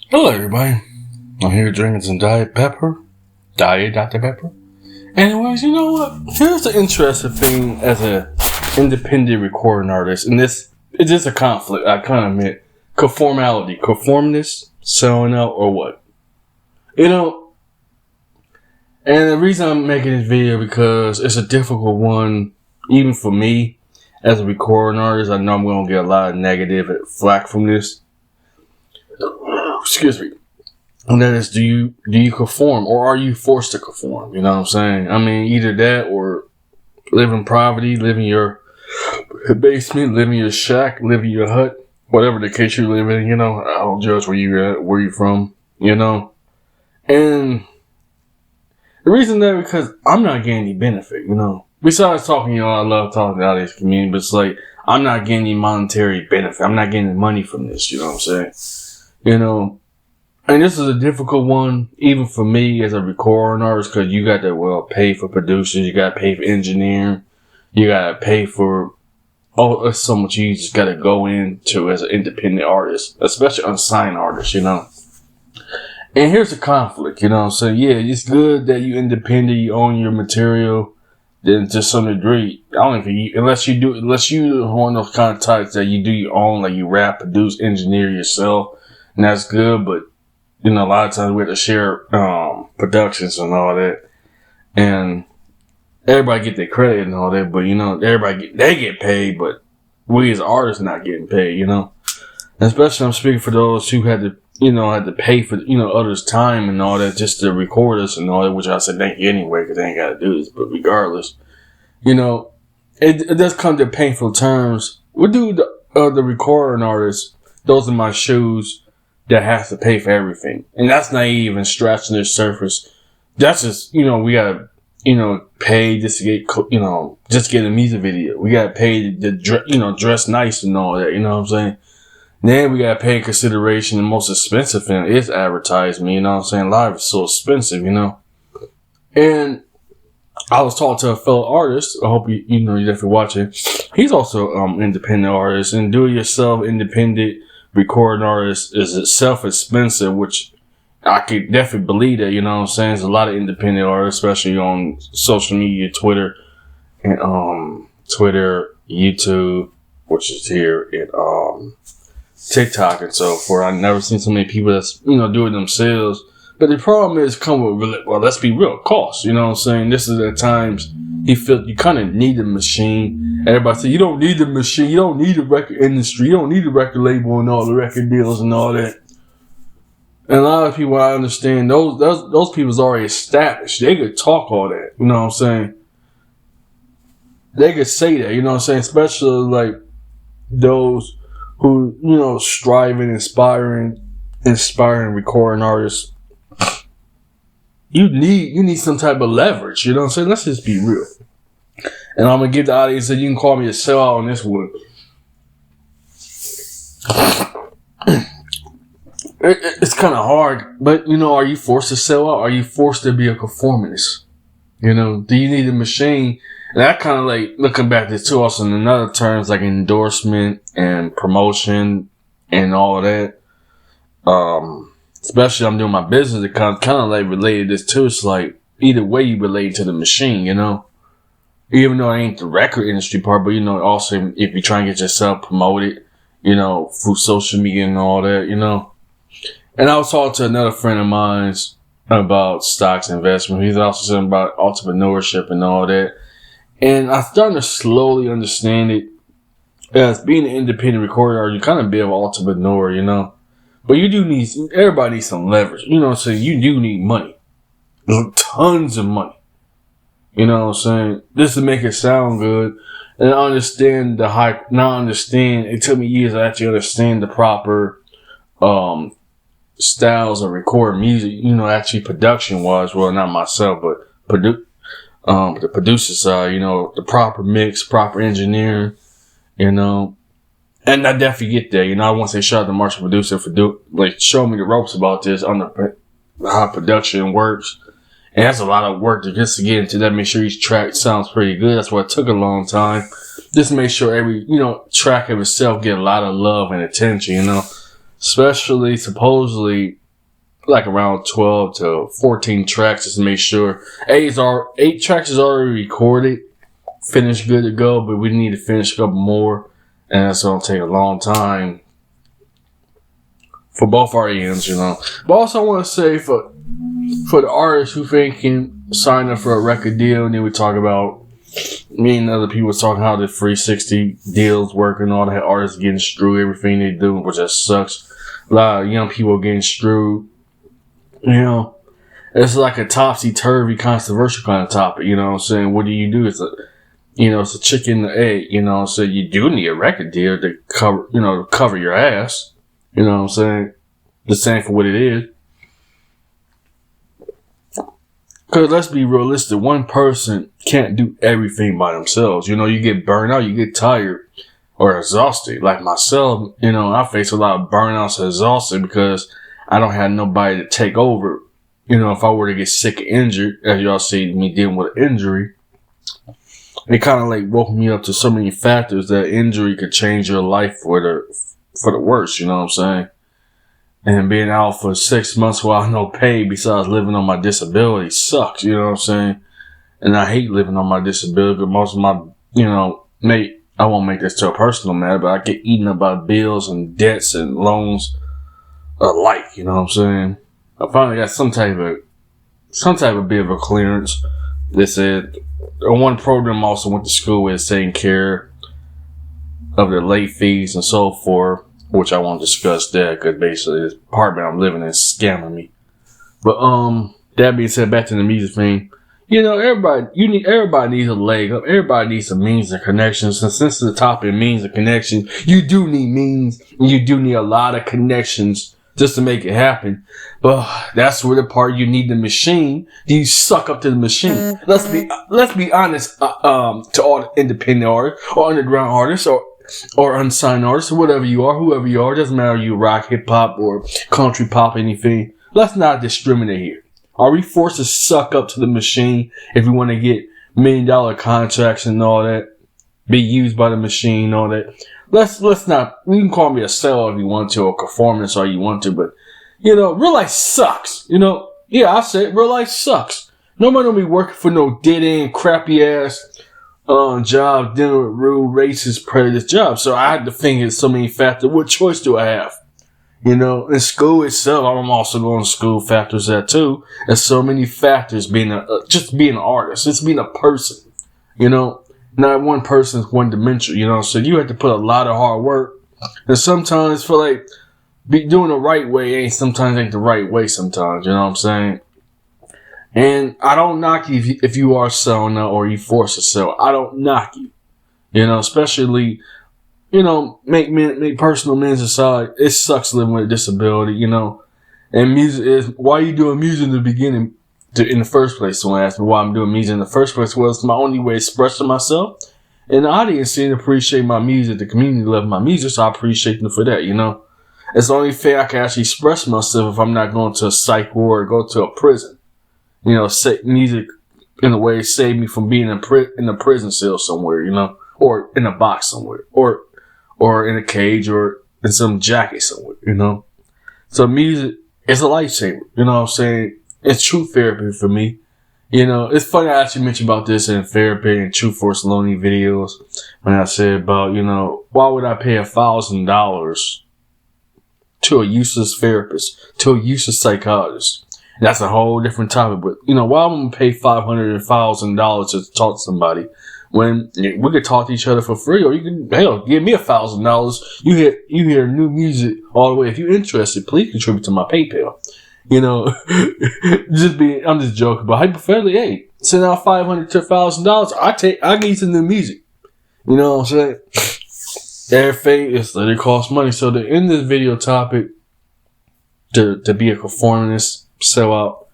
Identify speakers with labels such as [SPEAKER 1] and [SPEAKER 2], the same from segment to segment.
[SPEAKER 1] Hello, everybody. I'm here drinking some Diet Dr. Pepper. Anyways, you know what? Here's the interesting thing as an independent recording artist, and it's just a conflict. I kind of admit conformness, selling out, or what? You know, and the reason I'm making this video because it's a difficult one, even for me as a recording artist. I know I'm gonna get a lot of negative flack from this. Excuse me. And that is, do you conform, or are you forced to conform? You know what I'm saying? I mean, either that or live in poverty, live in your basement, live in your shack, live in your hut, whatever the case you live in. You know, I don't judge where you're at, where you're from. You know, and the reason that because I'm not getting any benefit. You know, besides talking, you know, I love talking to this community, but it's like I'm not getting any monetary benefit. I'm not getting money from this. You know what I'm saying? You know. And this is a difficult one, even for me as a recording artist, because you got to, pay for producers, you got to pay for engineering, you got to pay for, there's so much you just got to go into as an independent artist, especially unsigned artist, you know. And here's the conflict, you know what I'm saying? Yeah, it's good that you're independent, you own your material, then to some degree, I don't think unless you're one of those kind of types that you do your own, like you rap, produce, engineer yourself, and that's good, but you know, a lot of times we have to share productions and all that, and everybody get their credit and all that. But you know, they get paid, but we as artists not getting paid. You know, and especially I'm speaking for those who had to pay for others' time and all that just to record us and all that. Which I said thank you anyway because they ain't got to do this. But regardless, you know, it does come to painful terms. We do the recording artists. Those are my shoes. That has to pay for everything. And that's not even scratching the surface. That's just, we gotta, pay just to get, just get a music video. We gotta pay to dress nice and all that, you know what I'm saying? Then we gotta pay in consideration the most expensive thing is advertisement, you know what I'm saying? Live is so expensive, you know? And I was talking to a fellow artist. I hope you're definitely watching. He's also, independent artist and do-it-yourself independent recording artist is itself expensive, which I could definitely believe that, you know what I'm saying? There's a lot of independent artists, especially on social media, Twitter, YouTube, which is here, and TikTok and so forth. I've never seen so many people that's, do it themselves. But the problem is come with, let's be real, cost, you know what I'm saying? This is at times you kind of need the machine. Everybody say, you don't need the machine. You don't need the record industry. You don't need the record label and all the record deals and all that. And a lot of people, I understand, those people's already established. They could talk all that. You know what I'm saying? They could say that. You know what I'm saying? Especially like those who, striving, inspiring recording artists. You need some type of leverage. You know what I'm saying? Let's just be real. And I'm going to give the audience that you can call me a sellout on this one. It's kind of hard, but, are you forced to sell out? Are you forced to be a conformist? Do you need a machine? And that kind of like, looking back to too, also in another terms, like endorsement and promotion and all of that. Especially I'm doing my business, it kind of like related this too. It's like, either way you relate to the machine, Even though it ain't the record industry part, but, also if you try and get yourself promoted, through social media and all that, And I was talking to another friend of mine about stocks investment. He's also saying about entrepreneurship and all that. And I'm starting to slowly understand it. As being an independent recorder, you kind of be an entrepreneur, But everybody needs some leverage. So you do need money. Tons of money. You know what I'm saying? This to make it sound good. And I understand it took me years to actually understand the proper, styles of recording music, actually production wise. Well, not myself, but the producer side, the proper mix, proper engineering, And I definitely get there. I want to say shout out to Marshall producer for showing me the ropes about this on how production works. And that's a lot of work to get into that. Make sure each track sounds pretty good. That's why it took a long time. Just make sure every, track of itself get a lot of love and attention, especially supposedly like around 12 to 14 tracks, just to make sure 8 tracks is already recorded, finished, good to go, but we need to finish a couple more, and that's gonna take a long time for both our ends, you know. But also I want to say for the artists who thinking sign up for a record deal, and then we talk about me and other people talking how the 360 deals work and all that, artists getting screwed, everything they do, which just sucks. A lot of young people getting screwed. You know, it's like a topsy-turvy, controversial kind of topic, you know what I'm saying? What do you do? It's a chicken and the egg, you know what I'm saying? You do need a record deal to cover your ass, you know what I'm saying? The same for what it is. Because let's be realistic, one person can't do everything by themselves. You know, you get burned out, you get tired or exhausted. Like myself, you know, I face a lot of burnouts and exhaustion because I don't have nobody to take over. You know, if I were to get sick or injured, as y'all see me dealing with an injury, it kind of like woke me up to so many factors that injury could change your life for the worse, you know what I'm saying? And being out for 6 months without no pay besides living on my disability sucks, you know what I'm saying? And I hate living on my disability because most of my, I won't make this to a personal matter, but I get eaten up by bills and debts and loans alike, you know what I'm saying? I finally got some type of bit of a clearance. They said one program also went to school with taking care of the late fees and so forth, which I won't discuss that because basically this apartment I'm living in is scamming me. But that being said, back to the music thing. You know, everybody needs a leg up. Everybody needs some means and connections. And since the topic means and connections, you do need means and you do need a lot of connections just to make it happen. But that's where the part you need the machine. You suck up to the machine. Let's be honest. To all the independent artists or underground artists or unsigned artists or whatever you are, whoever you are, doesn't matter if you rock, hip hop or country pop, anything. Let's not discriminate here. Are we forced to suck up to the machine if we want to get $1 million contracts and all that? Be used by the machine and all that. Let's not, you can call me a sellout if you want to, or conformance or you want to, but, you know, real life sucks. You know, yeah, I said real life sucks. Nobody don't be working for no dead-end, crappy-ass job, dealing with rude, racist, predators job. So I had to think of so many factors. What choice do I have? You know, in school itself, I'm also going to school factors that too. There's so many factors just being an artist, just being a person, you know. Not one person is one dimensional, you know. So you have to put a lot of hard work. And sometimes for like doing the right way sometimes ain't the right way sometimes, you know what I'm saying? And I don't knock you if you are selling out or you forced to sell. I don't knock you. You know, especially, you know, make personal amends aside. It sucks living with a disability, you know. And music is, why are you doing music in the beginning? In the first place, someone asked me why I'm doing music in the first place. Well, it's my only way of expressing myself. And the audience seem to appreciate my music. The community love my music, so I appreciate them for that, you know. It's the only way I can actually express myself if I'm not going to a psych ward or go to a prison. You know, music in a way saved me from being in a prison cell somewhere, you know, or in a box somewhere, or in a cage or in some jacket somewhere, you know. So music is a lifesaver, you know what I'm saying? It's true therapy for me. You know, it's funny I actually mentioned about this in therapy and True Force Lonely videos when I said about, you know, why would I pay $1,000 to a useless therapist, to a useless psychologist? That's a whole different topic. But, you know, why am I going to pay $500 $1,000 to talk to somebody when we could talk to each other for free? Or you can, hell, give me $1,000. You hear new music all the way. If you're interested, please contribute to my PayPal. You know, I'm just joking, but hypothetically, hey, send out $500 to $1,000. I get you some new music. You know what I'm saying? Everything is that it costs money. So to end this video topic, to be a conformist, sellout,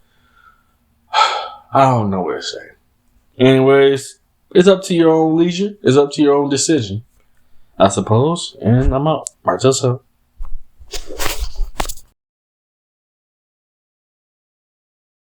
[SPEAKER 1] I don't know what to say. Anyways, it's up to your own leisure. It's up to your own decision, I suppose. And I'm out. Right, just so.